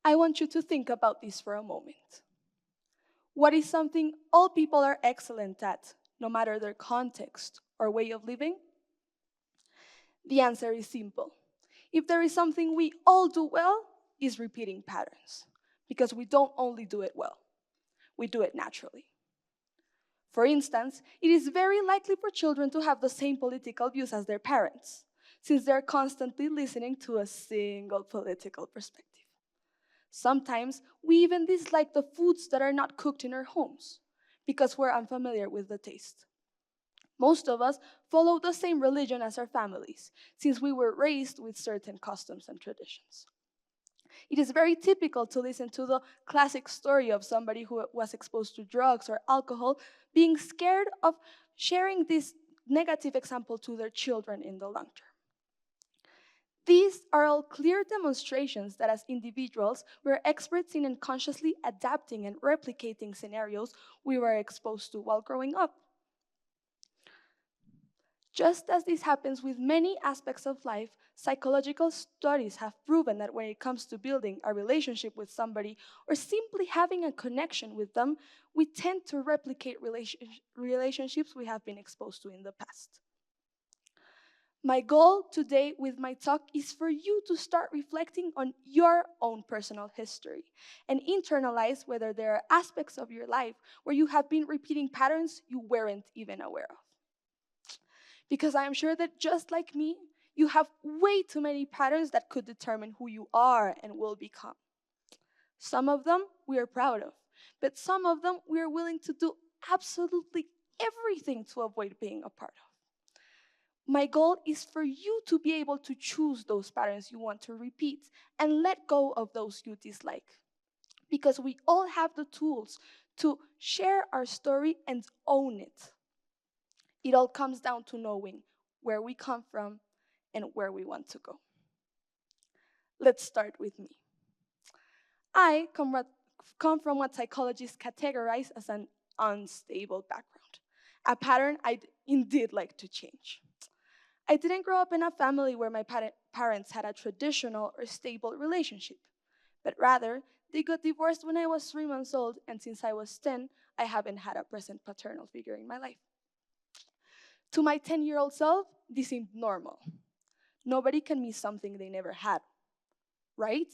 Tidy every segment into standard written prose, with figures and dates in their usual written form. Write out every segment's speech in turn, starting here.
I want you to think about this for a moment. What is something all people are excellent at, no matter their context or way of living? The answer is simple. If there is something we all do well, is repeating patterns. Because we don't only do it well, we do it naturally. For instance, it is very likely for children to have the same political views as their parents, since they're constantly listening to a single political perspective. Sometimes we even dislike the foods that are not cooked in our homes because we're unfamiliar with the taste. Most of us follow the same religion as our families, since we were raised with certain customs and traditions. It is very typical to listen to the classic story of somebody who was exposed to drugs or alcohol being scared of sharing this negative example to their children in the long term. These are all clear demonstrations that as individuals, we're experts in unconsciously adapting and replicating scenarios we were exposed to while growing up. Just as this happens with many aspects of life, psychological studies have proven that when it comes to building a relationship with somebody or simply having a connection with them, we tend to replicate relationships we have been exposed to in the past. My goal today with my talk is for you to start reflecting on your own personal history and internalize whether there are aspects of your life where you have been repeating patterns you weren't even aware of. Because I am sure that just like me, you have way too many patterns that could determine who you are and will become. Some of them we are proud of, but some of them we are willing to do absolutely everything to avoid being a part of. My goal is for you to be able to choose those patterns you want to repeat and let go of those you dislike. Because we all have the tools to share our story and own it. It all comes down to knowing where we come from and where we want to go. Let's start with me. I come from what psychologists categorize as an unstable background, a pattern I'd indeed like to change. I didn't grow up in a family where my parents had a traditional or stable relationship, but rather, they got divorced when I was 3 months old, and since I was 10, I haven't had a present paternal figure in my life. To my 10-year-old self, this seemed normal. Nobody can miss something they never had, right?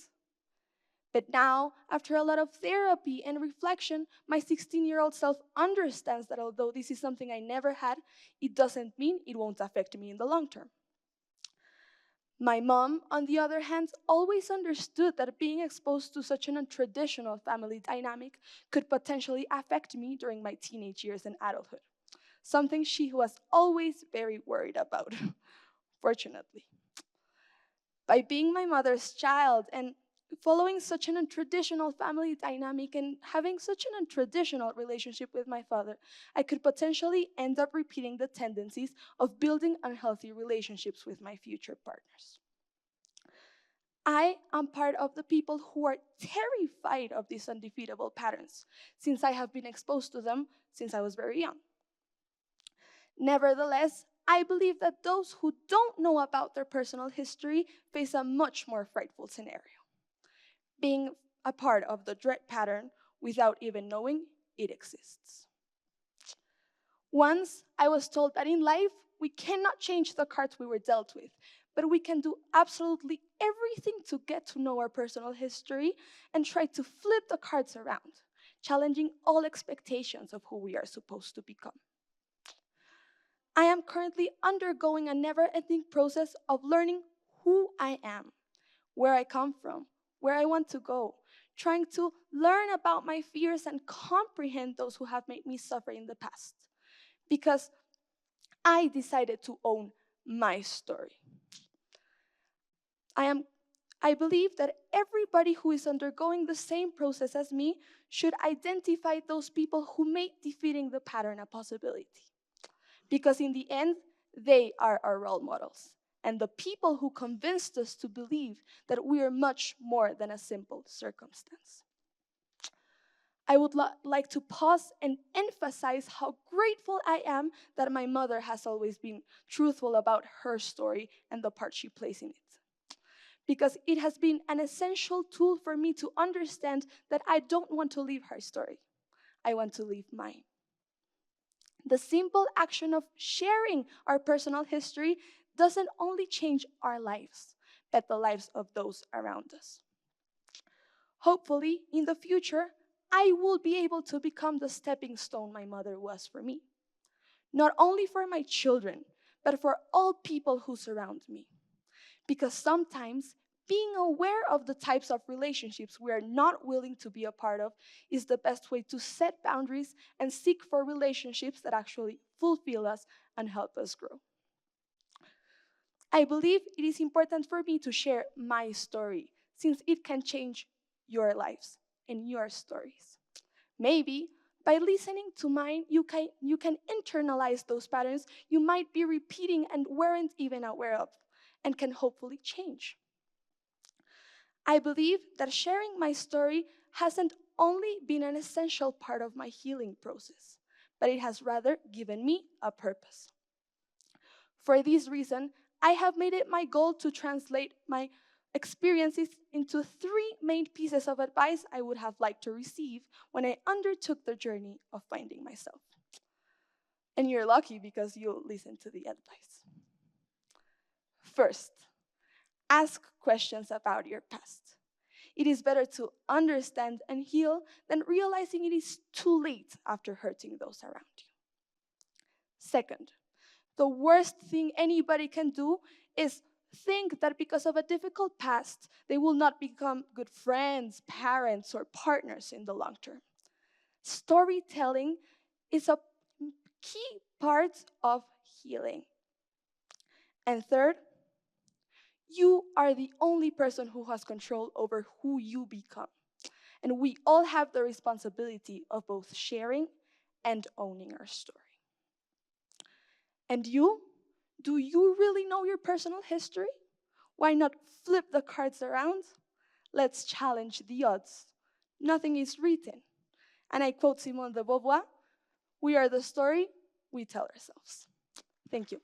But now, after a lot of therapy and reflection, my 16-year-old self understands that although this is something I never had, it doesn't mean it won't affect me in the long term. My mom, on the other hand, always understood that being exposed to such an untraditional family dynamic could potentially affect me during my teenage years and adulthood, something she was always very worried about, fortunately. By being my mother's child and following such an untraditional family dynamic and having such an untraditional relationship with my father, I could potentially end up repeating the tendencies of building unhealthy relationships with my future partners. I am part of the people who are terrified of these undefeatable patterns, since I have been exposed to them since I was very young. Nevertheless, I believe that those who don't know about their personal history face a much more frightful scenario, being a part of the dread pattern without even knowing it exists. Once, I was told that in life, we cannot change the cards we were dealt with, but we can do absolutely everything to get to know our personal history and try to flip the cards around, challenging all expectations of who we are supposed to become. I am currently undergoing a never-ending process of learning who I am, where I come from, where I want to go, trying to learn about my fears and comprehend those who have made me suffer in the past. Because I decided to own my story. I believe that everybody who is undergoing the same process as me should identify those people who make defeating the pattern a possibility. Because in the end, they are our role models and the people who convinced us to believe that we are much more than a simple circumstance. I would like to pause and emphasize how grateful I am that my mother has always been truthful about her story and the part she plays in it. because it has been an essential tool for me to understand that I don't want to live her story. I want to live mine. The simple action of sharing our personal history doesn't only change our lives, but the lives of those around us. Hopefully, in the future, I will be able to become the stepping stone my mother was for me. Not only for my children, but for all people who surround me. Because sometimes being aware of the types of relationships we are not willing to be a part of is the best way to set boundaries and seek for relationships that actually fulfill us and help us grow. I believe it is important for me to share my story, since it can change your lives and your stories. Maybe by listening to mine, you can internalize those patterns you might be repeating and weren't even aware of, and can hopefully change. I believe that sharing my story hasn't only been an essential part of my healing process, but it has rather given me a purpose. For this reason, I have made it my goal to translate my experiences into 3 main pieces of advice I would have liked to receive when I undertook the journey of finding myself. And you're lucky because you listened to the advice. First, ask questions about your past. It is better to understand and heal than realizing it is too late after hurting those around you. Second, the worst thing anybody can do is think that because of a difficult past, they will not become good friends, parents, or partners in the long term. Storytelling is a key part of healing. And third, you are the only person who has control over who you become. And we all have the responsibility of both sharing and owning our story. And you? Do you really know your personal history? Why not flip the cards around? Let's challenge the odds. Nothing is written. And I quote Simone de Beauvoir, "We are the story we tell ourselves." Thank you.